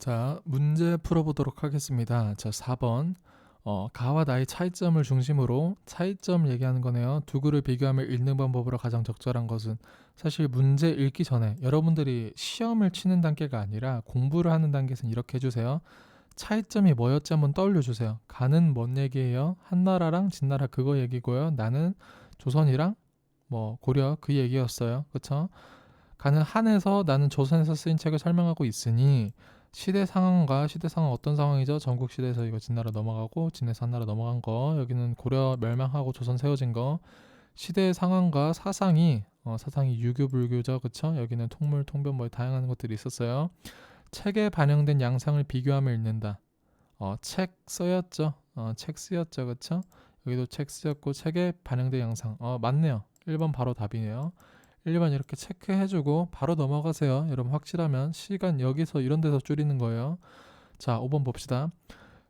자, 문제 풀어보도록 하겠습니다. 자, 4번. 가와 나의 차이점을 중심으로 차이점 얘기하는 거네요. 두 글을 비교하며 읽는 방법으로 가장 적절한 것은 사실 문제 읽기 전에 여러분들이 시험을 치는 단계가 아니라 공부를 하는 단계에서는 이렇게 해주세요. 차이점이 뭐였지 한번 떠올려주세요. 가는 뭔 얘기예요? 한나라랑 진나라 그거 얘기고요. 나는 조선이랑 뭐 고려 그 얘기였어요. 그쵸? 가는 한에서 나는 조선에서 쓰인 책을 설명하고 있으니 시대 상황과 시대 상황 어떤 상황이죠? 전국 시대에서 이거 진나라 넘어가고 진에서 한나라 넘어간 거, 여기는 고려 멸망하고 조선 세워진 거, 시대의 상황과 사상이 사상이 유교 불교죠, 그쵸? 여기는 통물 통변 뭐 다양한 것들이 있었어요. 책에 반영된 양상을 비교하며 읽는다. 책 쓰였죠. 책 쓰였죠, 그쵸? 여기도 책 쓰였고 책에 반영된 양상. 맞네요. 1번 바로 답이네요. 1번 이렇게 체크해주고 바로 넘어가세요. 여러분 확실하면 시간 여기서 이런 데서 줄이는 거예요. 자, 5번 봅시다.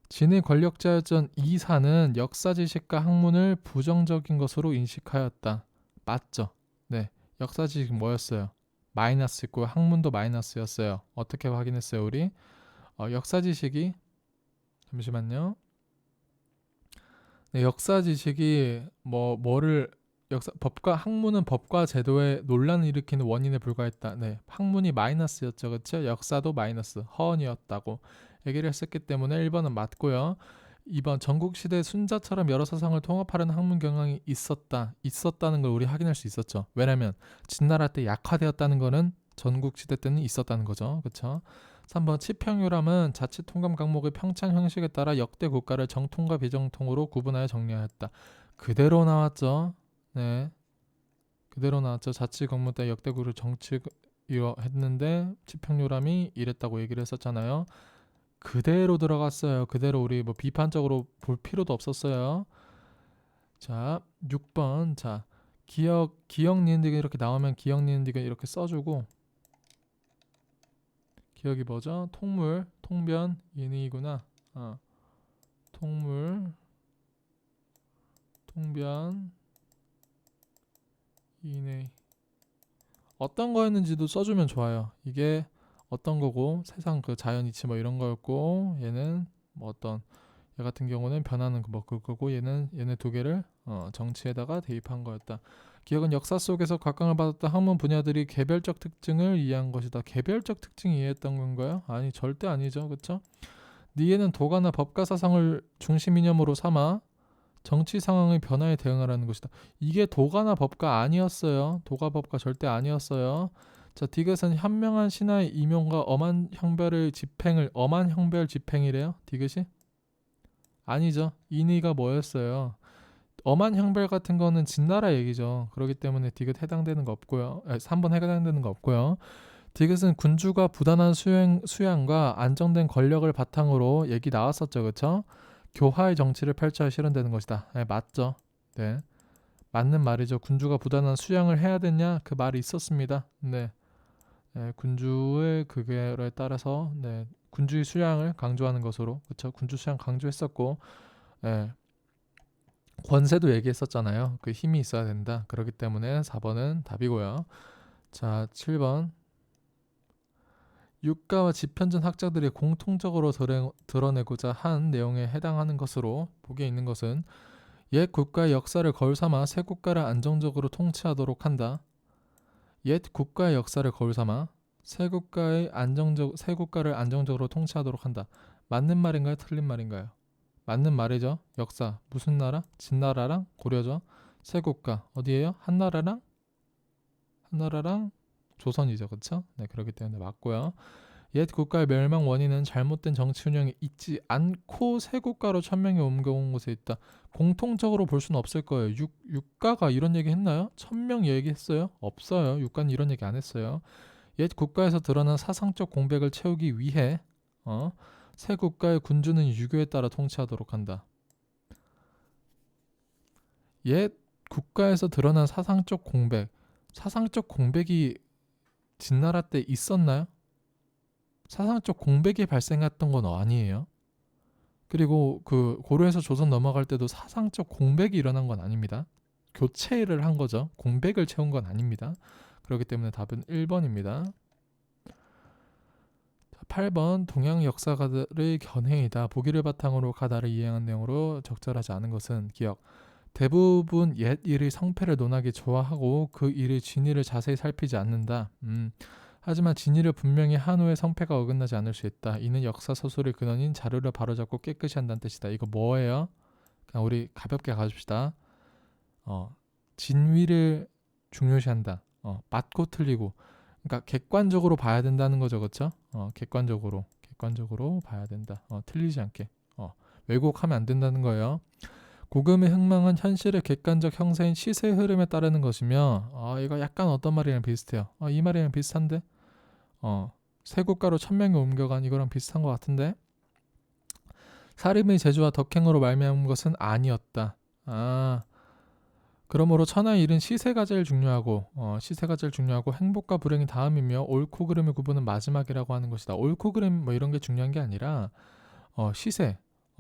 진의 권력자였던 이사는 역사 지식과 학문을 부정적인 것으로 인식하였다. 맞죠? 네, 역사 지식 뭐였어요? 마이너스고 학문도 마이너스였어요. 어떻게 확인했어요, 우리? 역사 지식이 잠시만요. 네, 역사 지식이 뭐를 역사 법과 학문은 법과 제도에 논란을 일으키는 원인에 불과했다. 네, 학문이 마이너스였죠, 그렇죠? 역사도 마이너스 허언이었다고 얘기를 했었기 때문에 1번은 맞고요. 2번 전국 시대 순자처럼 여러 사상을 통합하려는 학문 경향이 있었다는 걸 우리 확인할 수 있었죠. 왜냐면 진나라 때 약화되었다는 거는 전국 시대 때는 있었다는 거죠, 그렇죠? 3번 치평유람은 자치 통감 강목의 평창 형식에 따라 역대 국가를 정통과 비정통으로 구분하여 정리하였다. 그대로 나왔죠. 네, 그대로 나왔죠. 자치 공무 때 역대국을 정치했는데 치평유람이 이랬다고 얘기를 했었잖아요. 그대로 들어갔어요. 그대로 우리 뭐 비판적으로 볼 필요도 없었어요. 자, 6번. 자, 기억 니은디가 이렇게 나오면 기억 니은디가 이렇게 써주고, 기억이 뭐죠? 통물, 통변, 인이구나. 통물, 통변, 인의. 어떤 거였는지도 써주면 좋아요. 이게 어떤 거고 세상 그 자연 이치 뭐 이런 거였고, 얘는 뭐 어떤 얘 같은 경우는 변하는 뭐 그거고, 얘네 두 개를 정치에다가 대입한 거였다. 기억은 역사 속에서 각광을 받았던 학문 분야들이 개별적 특징을 이해한 것이다. 개별적 특징 이해했던 건가요? 아니, 절대 아니죠. 그렇죠? 니에는 도가나 법가 사상을 중심 이념으로 삼아 정치 상황의 변화에 대응하라는 것이다. 이게 도가나 법가 아니었어요. 도가 법가 절대 아니었어요. 자, 디귿은 현명한 신하의 임용과 엄한 형별 집행이래요. 디귿이? 아니죠. 인의가 뭐였어요? 엄한 형별 같은 거는 진나라 얘기죠. 그렇기 때문에 디귿 해당되는 거 없고요. 3번 해당되는 거 없고요. 디귿은 군주가 부단한 수양과 안정된 권력을 바탕으로 얘기 나왔었죠. 그렇죠? 교화의 정치를 펼쳐야 실현되는 것이다. 네, 맞죠. 네, 맞는 말이죠. 군주가 부단한 수양을 해야 되냐? 그 말이 있었습니다. 네, 네, 군주의 그게에 따라서 네, 군주의 수양을 강조하는 것으로, 그렇죠? 군주 수양 강조했었고, 네, 권세도 얘기했었잖아요. 그 힘이 있어야 된다. 그렇기 때문에 4번은 답이고요. 자, 7번. 유가와 지편전 학자들이 공통적으로 드러내고자 한 내용에 해당하는 것으로 보기에 있는 것은 옛 국가의 역사를 거울 삼아 새 국가를 안정적으로 통치하도록 한다. 옛 국가의 역사를 거울 삼아 새 국가를 안정적으로 통치하도록 한다. 맞는 말인가요? 틀린 말인가요? 맞는 말이죠. 역사 무슨 나라? 진나라랑 고려죠. 새 국가 어디예요? 한나라랑 조선이죠, 그렇죠? 네, 그렇기 때문에 맞고요. 옛 국가의 멸망 원인은 잘못된 정치 운영이 있지 않고 새 국가로 천명이 옮겨온 곳에 있다. 공통적으로 볼 수는 없을 거예요. 육가가 이런 얘기 했나요? 천명 얘기했어요? 없어요. 육가는 이런 얘기 안 했어요. 옛 국가에서 드러난 사상적 공백을 채우기 위해 새 국가의 군주는 유교에 따라 통치하도록 한다. 옛 국가에서 드러난 사상적 공백이 진나라 때 있었나요? 사상적 공백이 발생했던 건 아니에요. 그리고 그 고려에서 조선 넘어갈 때도 사상적 공백이 일어난 건 아닙니다. 교체를 한 거죠. 공백을 채운 건 아닙니다. 그렇기 때문에 답은 1번입니다. 8번 동양 역사가들의 견해이다. 보기를 바탕으로 가다를 이해한 내용으로 적절하지 않은 것은 기억. 대부분 옛 일의 성패를 논하기 좋아하고 그 일의 진위를 자세히 살피지 않는다. 하지만 진위를 분명히 한 후에 성패가 어긋나지 않을 수 있다. 이는 역사 서술의 근원인 자료를 바로잡고 깨끗이 한다는 뜻이다. 이거 뭐예요? 그냥 우리 가볍게 가줍시다. 진위를 중요시한다. 맞고 틀리고. 그러니까 객관적으로 봐야 된다는 거죠, 그렇죠? 객관적으로 봐야 된다. 틀리지 않게. 왜곡하면 안 된다는 거예요. 고금의 흥망은 현실의 객관적 형세인 시세의 흐름에 따르는 것이며, 이거 약간 어떤 말이랑 비슷해요. 이 말이랑 비슷한데, 세국가로 1000명이 옮겨간 이거랑 비슷한 것 같은데, 사림의 재주와 덕행으로 말미암은 것은 아니었다. 그러므로 천하의 일은 시세가 제일 중요하고 행복과 불행이 다음이며 옳고 그름의 구분은 마지막이라고 하는 것이다. 옳고 그름 뭐 이런 게 중요한 게 아니라 시세,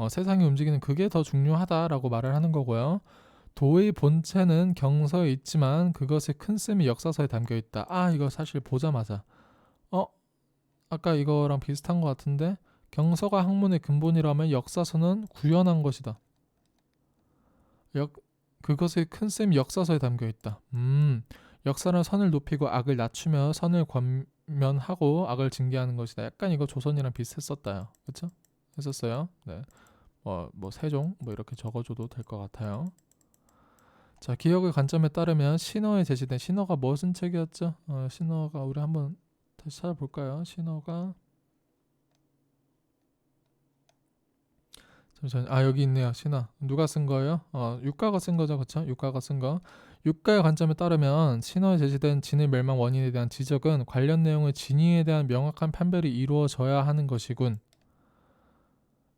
세상이 움직이는 그게 더 중요하다라고 말을 하는 거고요. 도의 본체는 경서에 있지만 그것의 큰 셈이 역사서에 담겨 있다. 이거 사실 보자마자 아까 이거랑 비슷한 것 같은데 경서가 학문의 근본이라면 역사서는 구현한 것이다. 그것의 큰 셈이 역사서에 담겨 있다. 역사는 선을 높이고 악을 낮추며 선을 권면하고 악을 징계하는 것이다. 약간 이거 조선이랑 비슷했었다요. 그렇죠? 했었어요. 네. 뭐 세종 뭐 이렇게 적어줘도 될 것 같아요. 자, 기억의 관점에 따르면 신어에 제시된 신어가 무슨 책이었죠? 신어가 우리 한번 다시 찾아볼까요? 신어가 잠시만요. 여기 있네요. 신화. 누가 쓴 거예요? 육가가 쓴 거죠. 그렇죠? 육가가 쓴 거. 육가의 관점에 따르면 신화에 제시된 진의 멸망 원인에 대한 지적은 관련 내용의 진위에 대한 명확한 판별이 이루어져야 하는 것이군.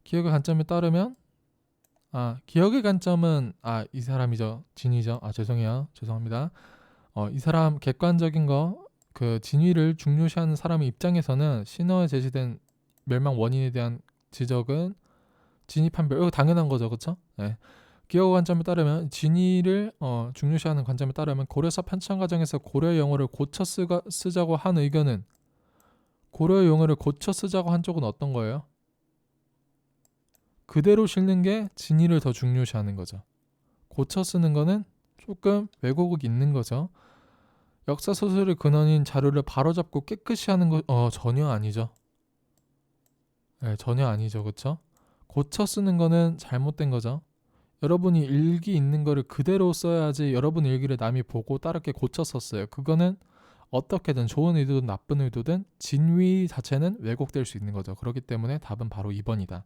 기억의 관점에 따르면 기억의 관점은 이 사람이죠. 진이죠. 죄송합니다. 이 사람 객관적인 거 그 진위를 중요시하는 사람의 입장에서는 신화에 제시된 멸망 원인에 대한 지적은 진위 판별, 이거 당연한 거죠, 그렇죠? 네. 기억 관점에 따르면 진위를 중요시하는 관점에 따르면 고려사 편찬 과정에서 고려의 용어를 고쳐 쓰자고 한 의견은 고려의 용어를 고쳐 쓰자고 한 쪽은 어떤 거예요? 그대로 실는 게 진위를 더 중요시하는 거죠. 고쳐 쓰는 거는 조금 왜곡이 있는 거죠. 역사 소설의 근원인 자료를 바로잡고 깨끗이 하는 거 전혀 아니죠. 네, 전혀 아니죠, 그렇죠? 고쳐 쓰는 거는 잘못된 거죠. 여러분이 일기 있는 거를 그대로 써야지 여러분 일기를 남이 보고 따르게 고쳐 썼어요. 그거는 어떻게든 좋은 의도든 나쁜 의도든 진위 자체는 왜곡될 수 있는 거죠. 그렇기 때문에 답은 바로 2번이다.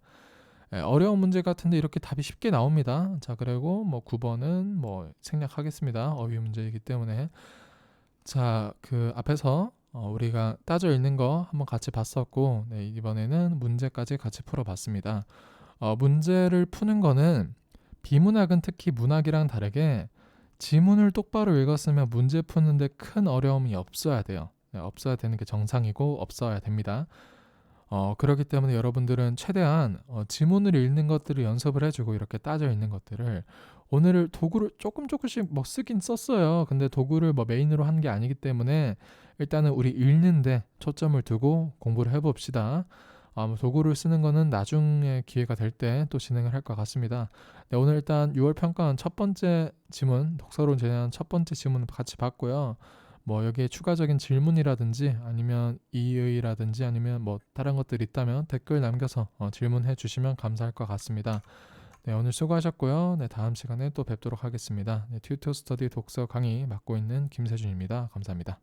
어려운 문제 같은데 이렇게 답이 쉽게 나옵니다. 자, 그리고 9번은 생략하겠습니다. 어휘 문제이기 때문에. 자, 그 앞에서 우리가 따져 읽는 거 한번 같이 봤었고, 이번에는 문제까지 같이 풀어봤습니다. 문제를 푸는 거는 비문학은 특히 문학이랑 다르게 지문을 똑바로 읽었으면 문제 푸는데 큰 어려움이 없어야 돼요. 없어야 되는 게 정상이고 없어야 됩니다. 그렇기 때문에 여러분들은 최대한 지문을 읽는 것들을 연습을 해주고 이렇게 따져 읽는 것들을 오늘 도구를 조금씩 쓰긴 썼어요. 근데 도구를 메인으로 한 게 아니기 때문에 일단은 우리 읽는데 초점을 두고 공부를 해봅시다. 도구를 쓰는 거는 나중에 기회가 될 때 또 진행을 할 것 같습니다. 네, 오늘 일단 6월 평가원 첫 번째 지문, 독서론 제한 첫 번째 지문 같이 봤고요. 여기에 추가적인 질문이라든지 아니면 이의라든지 아니면 다른 것들이 있다면 댓글 남겨서 질문해 주시면 감사할 것 같습니다. 네, 오늘 수고하셨고요. 네, 다음 시간에 또 뵙도록 하겠습니다. 튜터 스터디 독서 강의 맡고 있는 김세준입니다. 감사합니다.